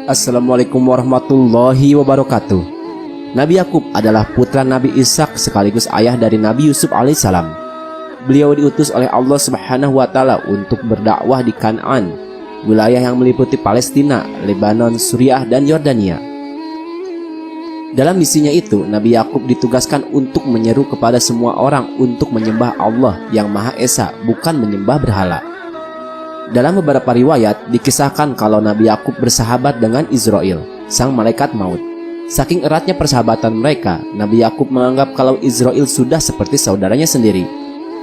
Assalamualaikum warahmatullahi wabarakatuh. Nabi Yakub adalah putra Nabi Ishak sekaligus ayah dari Nabi Yusuf alaihissalam. Beliau diutus oleh Allah Subhanahu wa Ta'ala untuk berdakwah di Kan'an, wilayah yang meliputi Palestina, Lebanon, Suriah, dan Yordania. Dalam misinya itu, Nabi Yakub ditugaskan untuk menyeru kepada semua orang untuk menyembah Allah yang Maha Esa, bukan menyembah berhala. Dalam beberapa riwayat dikisahkan kalau Nabi Yakub bersahabat dengan Israel, sang malaikat maut. Saking eratnya persahabatan mereka, Nabi Yakub menganggap kalau Israel sudah seperti saudaranya sendiri.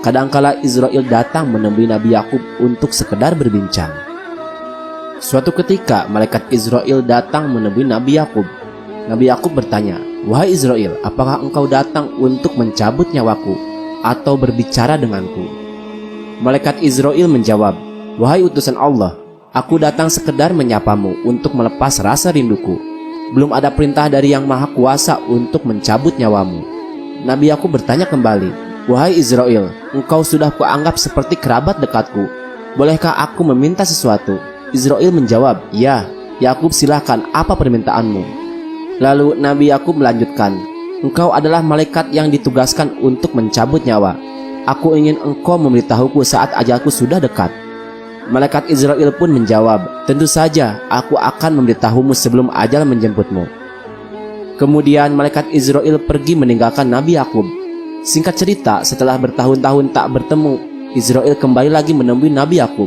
Kadangkala Israel datang menemui Nabi Yakub untuk sekedar berbincang. Suatu ketika malaikat Israel datang menemui Nabi Yakub. Nabi Yakub bertanya, "Wahai Israel, apakah engkau datang untuk mencabut nyawaku atau berbicara denganku?" Malaikat Israel menjawab, "Wahai utusan Allah, aku datang sekedar menyapamu untuk melepas rasa rinduku. Belum ada perintah dari Yang Maha Kuasa untuk mencabut nyawamu." Nabi Yakub bertanya kembali, "Wahai Israel, engkau sudah kuanggap seperti kerabat dekatku. Bolehkah aku meminta sesuatu?" Israel menjawab, "Ya." Yakub, "Silahkan, apa permintaanmu?" Lalu Nabi Yakub melanjutkan, "Engkau adalah malaikat yang ditugaskan untuk mencabut nyawa. Aku ingin engkau memberitahuku saat ajalku sudah dekat." Malaikat Israel pun menjawab, "Tentu saja, aku akan memberitahumu sebelum ajal menjemputmu." Kemudian malaikat Israel pergi meninggalkan Nabi Yakub. Singkat cerita, setelah bertahun-tahun tak bertemu, Israel kembali lagi menemui Nabi Yakub.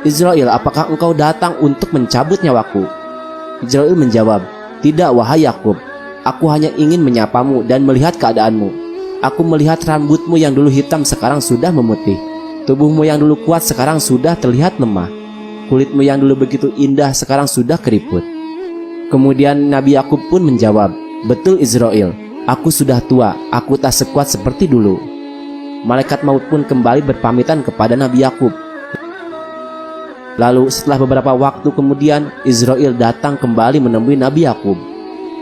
"Israel, apakah engkau datang untuk mencabut nyawaku?" Israel menjawab, "Tidak, wahai Yakub. Aku hanya ingin menyapamu dan melihat keadaanmu. Aku melihat rambutmu yang dulu hitam sekarang sudah memutih. Tubuhmu yang dulu kuat sekarang sudah terlihat lemah. Kulitmu yang dulu begitu indah sekarang sudah keriput." Kemudian Nabi Yakub pun menjawab, "Betul Israel, aku sudah tua, aku tak sekuat seperti dulu." Malaikat maut pun kembali berpamitan kepada Nabi Yakub. Lalu setelah beberapa waktu kemudian, Israel datang kembali menemui Nabi Yakub.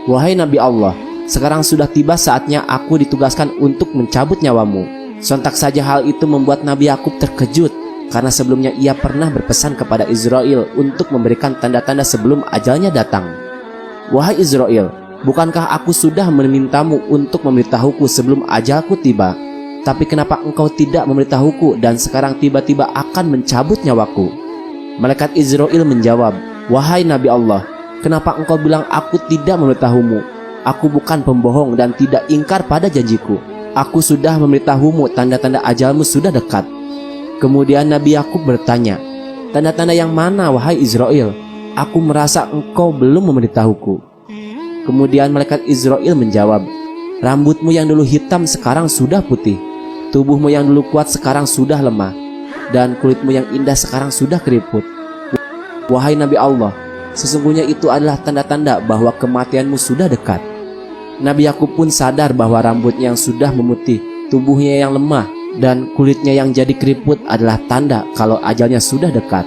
"Wahai Nabi Allah, sekarang sudah tiba saatnya aku ditugaskan untuk mencabut nyawamu." Sontak saja hal itu membuat Nabi Yakub terkejut, karena sebelumnya ia pernah berpesan kepada Israel untuk memberikan tanda-tanda sebelum ajalnya datang. "Wahai Israel, bukankah aku sudah memintamu untuk memberitahuku sebelum ajalku tiba? Tapi kenapa engkau tidak memberitahuku dan sekarang tiba-tiba akan mencabut nyawaku?" Malaikat Israel menjawab, "Wahai Nabi Allah, kenapa engkau bilang aku tidak memberitahumu? Aku bukan pembohong dan tidak ingkar pada janjiku. Aku sudah memberitahumu tanda-tanda ajalmu sudah dekat." Kemudian Nabi Yakub bertanya, "Tanda-tanda yang mana wahai Israel? Aku merasa engkau belum memberitahuku." Kemudian malaikat Israel menjawab, "Rambutmu yang dulu hitam sekarang sudah putih. Tubuhmu yang dulu kuat sekarang sudah lemah. Dan kulitmu yang indah sekarang sudah keriput. Wahai Nabi Allah, sesungguhnya itu adalah tanda-tanda bahwa kematianmu sudah dekat." Nabi Yakub pun sadar bahwa rambutnya yang sudah memutih, tubuhnya yang lemah, dan kulitnya yang jadi keriput adalah tanda kalau ajalnya sudah dekat.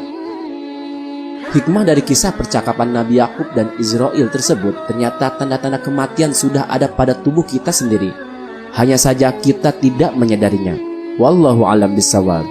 Hikmah dari kisah percakapan Nabi Yakub dan Israel tersebut, ternyata tanda-tanda kematian sudah ada pada tubuh kita sendiri. Hanya saja kita tidak menyadarinya. Wallahu a'lam bishawab.